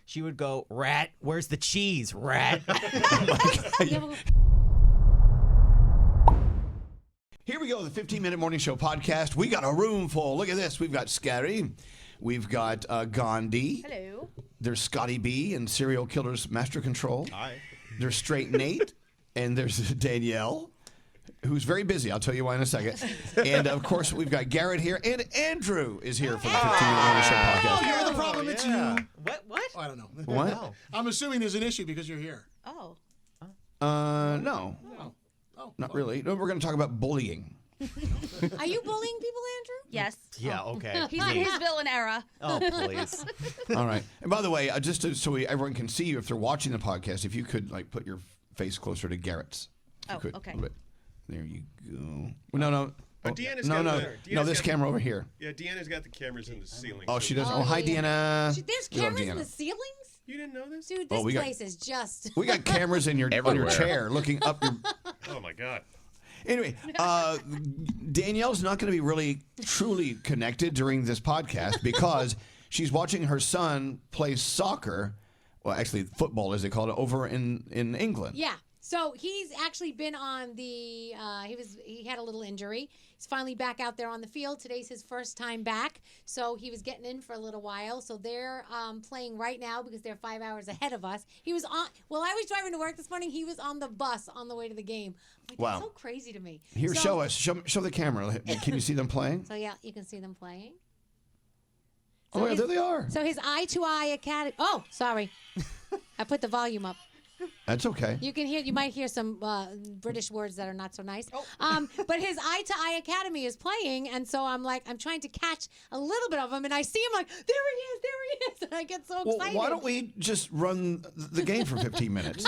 she would go, "Rat, where's the cheese, rat?" Here we go, the 15-minute morning show podcast. We got a room full. Look at this. We've got Scary. We've got Gandhi. Hello. There's Scotty B and Serial Killer's Master Control. Hi. There's Straight Nate. And there's Danielle, who's very busy. I'll tell you why in a second. And, of course, we've got Garrett here. And Andrew is here for the 15-minute morning show podcast. Oh, you're the problem. It's you. What? Oh, I don't know. What? No. I'm assuming there's an issue because you're here. Oh. No. Oh. Not really. No, we're going to talk about bullying. Are you bullying people, Andrew? Yes. Yeah, okay. He's in his villain era. Oh, please. All right. And by the way, just so everyone can see you if they're watching the podcast, if you could like put your face closer to Garrett's. If you could, okay. a little bit. There you go. Well, no. But Deanna's no, got no, the- no. Deanna's This got- camera over here. Yeah, Deanna's got the cameras in the ceiling. Oh, so- she does. Oh, hi, yeah. Deanna. There's We love cameras in Deanna. the ceilings? You didn't know this? Dude, Oh, this we got- place is just... We got cameras in your chair looking up your. Oh, my God. Anyway, Danielle's not going to be really truly connected during this podcast because she's watching her son play soccer. Well, actually, football, as they call it, over in England. Yeah. So he's actually been on the. He had a little injury. He's finally back out there on the field. Today's his first time back. So he was getting in for a little while. So they're playing right now because they're 5 hours ahead of us. He was on. Well, I was driving to work this morning. He was on the bus on the way to the game. Like, Wow. That's so crazy to me. Here, So- show us. Show the camera. Can you see them playing? So yeah, you can see them playing. Oh, yeah, there they are. So his Eye-to-Eye Academy. Oh, sorry. I put the volume up. That's okay. You can hear. You might hear some British words that are not so nice. But his Eye-to-Eye Academy is playing, and so I'm trying to catch a little bit of him, and I see him like, there he is, and I get so Well, excited. why don't we just run the game for 15 minutes?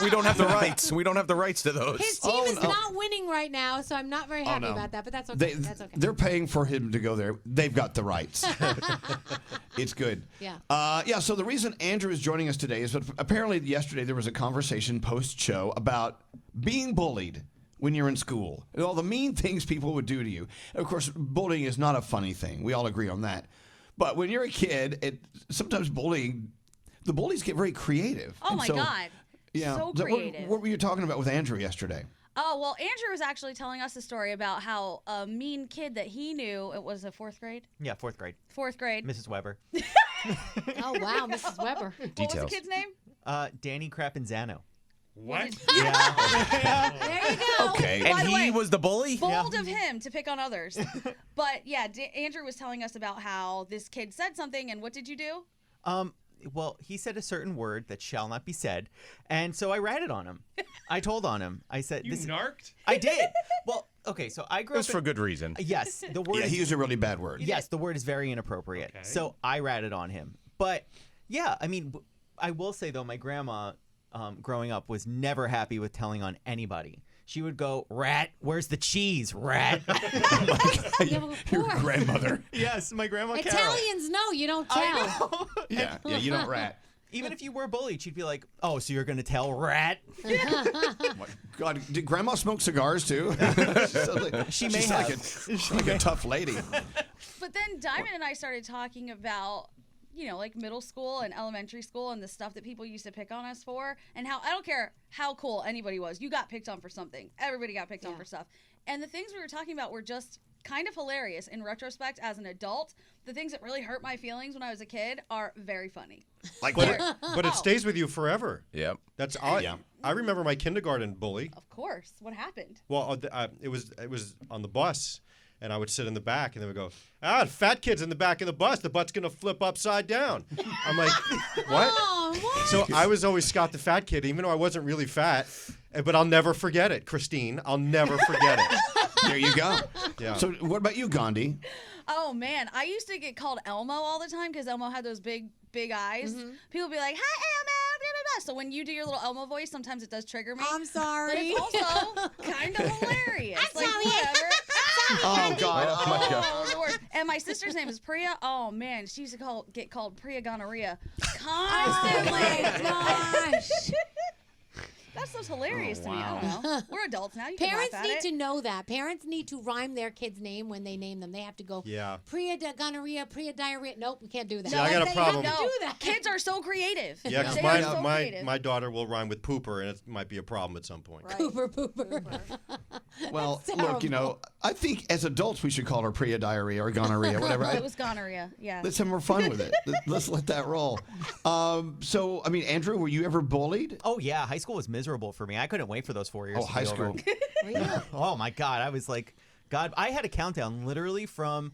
We don't have the rights. We don't have the rights to those. His team is not winning right now, so I'm not very happy no. about that. But that's okay. That's okay. They're paying for him to go there. They've got the rights. It's good. Yeah. So the reason Andrew is joining us today is that apparently yesterday there was a conversation post-show about being bullied when you're in school and all the mean things people would do to you. Of course, bullying is not a funny thing. We all agree on that. But when you're a kid, sometimes the bullies get very creative. Oh, my God. Yeah. So So creative. what were you talking about with Andrew yesterday? Oh, well, Andrew was actually telling us a story about how a mean kid that he knew, it was a fourth grade? Yeah, fourth grade. Fourth grade. Mrs. Weber. Oh wow, Mrs. Weber. What was the kid's name? Danny Crapanzano. What? Yeah. There you go. Okay. By And the he way, was the bully? Bold of him to pick on others. But yeah, Andrew was telling us about how this kid said something, and what did you do? Well, he said a certain word that shall not be said, and so I ratted on him. I told on him. I said, You narked? I did. Well, okay, so I grew It up was for good reason. Yes, the word Yeah, is, he used a really bad word. yes, the word is very inappropriate. Okay. So I ratted on him. But yeah, I mean, I will say though, my grandma growing up was never happy with telling on anybody. She would go, "Rat, where's the cheese, rat?" Your grandmother. Yes, my grandma Carol. Italians know you don't tell. I know. Yeah, you don't rat. Even if you were bullied, she'd be like, "Oh, so you're gonna tell rat?" God, did Grandma smoke cigars too? She may She's have. like a tough lady. But then Diamond and I started talking about, like middle school and elementary school and the stuff that people used to pick on us for, and how I don't care how cool anybody was. You got picked on for something. Everybody got picked on for stuff. And the things we were talking about were just kind of hilarious in retrospect as an adult. The things that really hurt my feelings when I was a kid are very funny. Like But it stays with you forever. Yep. That's odd. Yeah. I remember my kindergarten bully. Of course. What happened? Well, it was on the bus, and I would sit in the back, and they would go, fat kid's in the back of the bus. The butt's going to flip upside down. I'm like, what? Oh, what? So I was always Scott the fat kid, even though I wasn't really fat. But I'll never forget it, Christine. I'll never forget it. There you go. Yeah. So what about you, Gandhi? Oh, man. I used to get called Elmo all the time because Elmo had those big eyes. People would be like, "Hi, Elmo." Blah, blah, blah. So when you do your little Elmo voice, sometimes it does trigger me. I'm sorry. But it's also kind of hilarious. I'm sorry. Whatever. Oh God! Oh, my God. Oh, the worst. And my sister's name is Priya. Oh, man. She used to get called Priya Gonorrhea Oh constantly. my gosh. That stuff's hilarious to me. I don't know. We're adults now. You Parents can laugh at need it. to know that. Parents need to rhyme their kid's name when they name them. They have to go, gonorrhea, diarrhea. Nope, we can't do that. See, I got a they problem. have to do that. Kids are so creative. Yeah, because They are so creative. my daughter will rhyme with pooper, and it might be a problem at some point. Pooper. Well, That's look, I think as adults we should call her Priya diarrhea or gonorrhea, whatever. It was gonorrhea. Yeah. Let's have more fun with it. Let's let that roll. So, I mean, Andrew, were you ever bullied? Oh yeah, high school was miserable for me. I couldn't wait for those 4 years. Oh, to high be school. over. Oh my God, I was like, God, I had a countdown literally from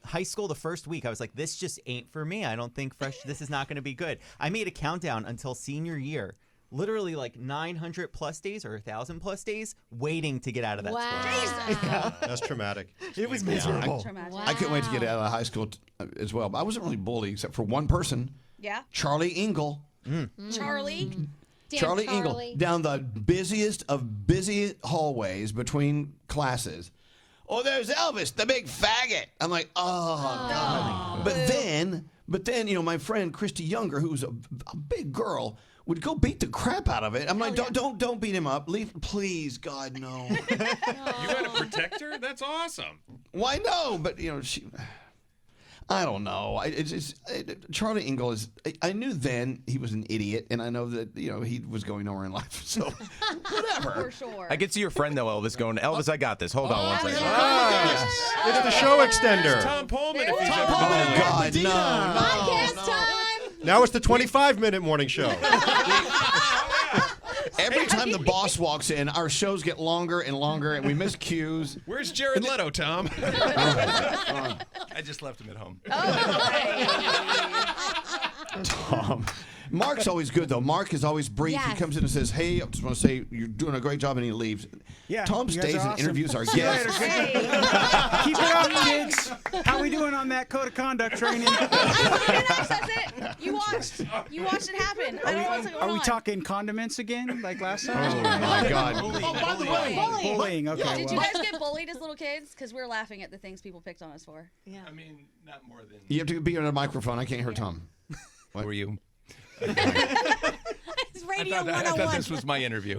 high school the first week. I was like, this just ain't for me. I don't think this is not going to be good. I made a countdown until senior year. Literally like 900 plus days or 1,000 plus days waiting to get out of that school. Wow. That's traumatic. It was miserable. Traumatic. I couldn't wait to get out of high school as well. But I wasn't really bullied except for one person, Yeah. Charlie Ingle. Charlie. Damn Charlie Ingle down the busiest of busy hallways between classes. Oh, there's Elvis, the big faggot. I'm like, oh, God. But then, my friend Christy Younger, who's a big girl, would go beat the crap out of it. I'm like, don't beat him up. Leave, please, God, no. You had a protector? That's awesome. Why no? But I don't know. Charlie Ingle is. I knew then he was an idiot, and I know that he was going nowhere in life. So whatever. For sure. I could see your friend though, Elvis, going, Elvis, I got this. Hold on one second. It's the show extender. Tom Pullman, if he's Oh ever been God, no. Podcast time. Now it's the 25-minute morning show. Every time the boss walks in, our shows get longer and longer, and we miss cues. Where's Jared Leto, Tom? I just left him at home. Tom. Mark's always good, though. Mark is always brief. He Yes. comes in and says, hey, I just want to say you're doing a great job, and he leaves. Yeah, Tom you guys stays are and awesome. interviews our guests. Keep it up, kids. How we doing on that code of conduct training? That's it. You watched it happen. I don't know what's going on. Are we talking condiments again, like last Oh, time? my God. Oh, by the way, Bullying. Okay. Did you well. guys get bullied as little kids? Because we're laughing at the things people picked on us for. I mean, not more than. You have to be on a microphone. I can't hear Tom. What were you? It's Radio I 101. thought this was my interview.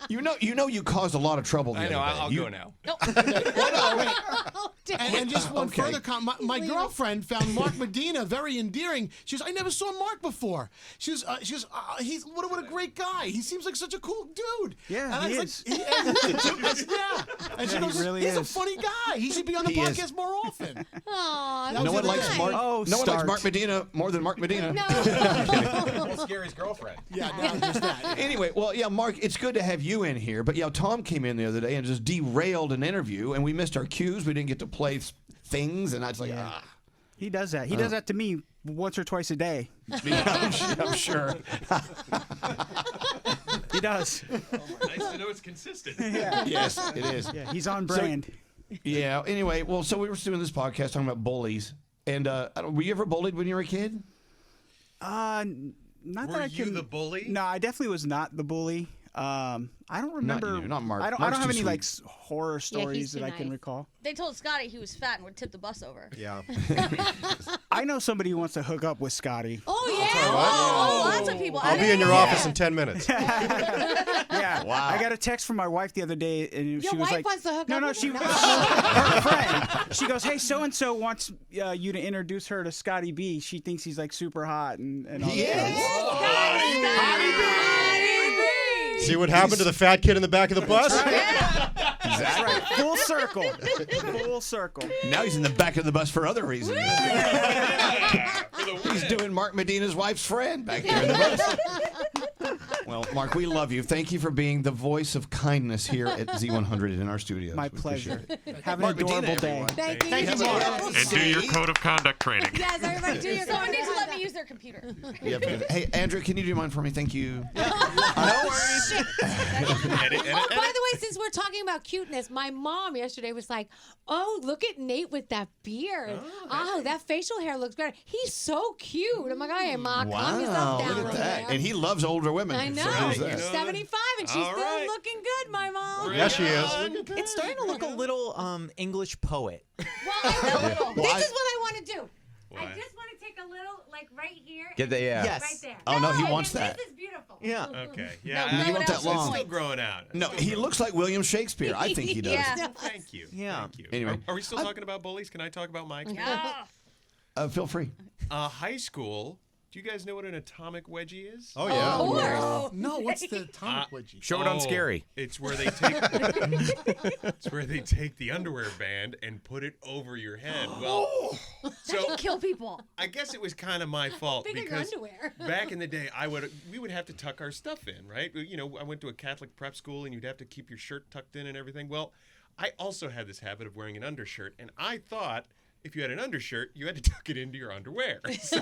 You caused a lot of trouble the I know. other day. I'll go now. Oh, damn. and just one Okay. further comment. My girlfriend found Mark Medina very endearing. She goes, I never saw Mark before. She goes, he's what a great guy. He seems like such a cool dude. Yeah, and he I is. was like, yeah. And she Yeah, he goes, really he's a is. funny guy. He should be on the He is. podcast more often. Aw, No No one the likes other Mark. day. Oh, no one likes start. Mark Medina more than Mark Medina. No. Scary's girlfriend. Yeah, no, just that. Anyway, well, yeah, Mark, it's good to have you in here. But yeah, Tom came in the other day and just derailed an interview, and we missed our cues. We didn't get to play things, and I was like, He does that. He does that to me once or twice a day. I'm sure. He does. Nice to know it's consistent. Yes, it is. Yeah, he's on brand. Yeah. Anyway, well, so we were doing this podcast talking about bullies, and were you ever bullied when you were a kid? Not Were that I you can. the bully? No, I definitely was not the bully. I don't remember. you, not Mark. I don't Mark's have too any like sweet. horror stories too that I can nice. recall. They told Scotty he was fat and would tip the bus over. Yeah. I know somebody who wants to hook up with Scotty. Oh, yeah. Oh, lots of people. I'll be in your office in 10 minutes. Yeah. Wow. I got a text from my wife the other day, and Your she was wife like, wants to hook "No, up no, with she you? her friend. She goes, hey, so and so wants you to introduce her to Scotty B. She thinks he's like super hot and all He that is. See what happened to the fat kid in the back of the bus? That's right. Full circle. Full circle. Now he's in the back of the bus for other reasons. He's doing Mark Medina's wife's friend back there in the bus. Well, Mark, we love you. Thank you for being the voice of kindness here at Z100 in our studios. My We appreciate pleasure. it. Have an Mark Medina, adorable day. everyone. Thank you. Thank you, Mark. And do your code of conduct training. Yes, everybody do your Someone needs to let me use their computer. You have to do that. Hey, Andrew, can you do mine for me? Thank you. No worries. Oh, by the way, since we're talking about cuteness, my mom yesterday was like, "Oh, look at Nate with that beard. Oh, that facial hair looks great. He's so cute." I'm like, "Hey, Ma, calm yourself down look at over that. there." And he loves older women. I know. So knows She's that. 75 and she's All still right. looking good, my mom. Yes, she is. It's starting to look a little English poet. Well, I know. Well, This is what I want to do. I What? just want to take a little, like right here. Get the Yes. Right there. Oh, no, he wants and that. This is beautiful. Yeah. Okay. No, Yeah. grow you it want out that some long. Still points. growing out. No, he looks like William Shakespeare. I think he does. Yeah. Thank you. Yeah. Thank you. Anyway. Are we still talking about bullies? Can I talk about my experience? Yeah. Feel free. High school. Do you guys know what an atomic wedgie is? Oh yeah. Of course. No, what's the atomic wedgie? Show it on Scary. It's where they take the underwear band and put it over your head. Well, That so can kill people. I guess it was kind of my fault Bigger because underwear. back in the day, we would have to tuck our stuff in, right? You know, I went to a Catholic prep school, and you'd have to keep your shirt tucked in and everything. Well, I also had this habit of wearing an undershirt, and I thought if you had an undershirt, you had to tuck it into your underwear. So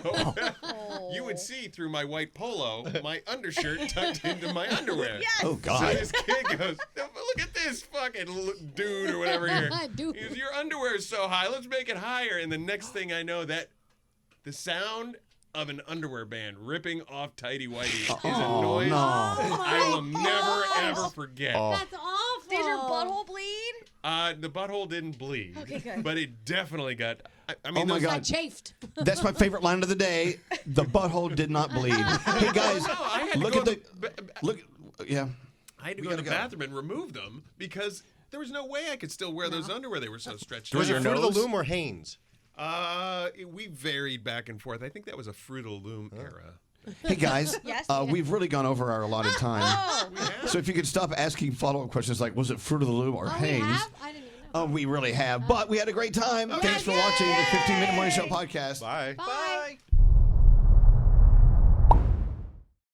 you would see through my white polo my undershirt tucked into my underwear. Yes. Oh, So God. this kid goes, look at this fucking dude or whatever here. Dude. He goes, your underwear is so high. Let's make it higher. And the next thing I know, that the sound of an underwear band ripping off tighty whities is a noise I will never ever forget. That's awful. Did your butthole bleed? The butthole didn't bleed. Okay, good. But it definitely got. I mean, Oh, my those- God. Got chafed. That's my favorite line of the day. The butthole did not bleed. Hey guys, No, I had to look go at the to- look. Yeah. I had to We go to the gotta go. bathroom and remove them because there was no way I could still wear those underwear. They were so stretched. Was out. it Fruit of the Loom or Hanes? We varied back and forth. I think that was a Fruit of the Loom era. Hey guys, Yes? we've really gone over our allotted time. Oh. So if you could stop asking follow-up questions like, was it Fruit of the Loom or Oh, we Hanes? have? I didn't even know. We really have. But we had a great time. Thanks for watching the 15 Minute Morning Show podcast. Bye. Bye.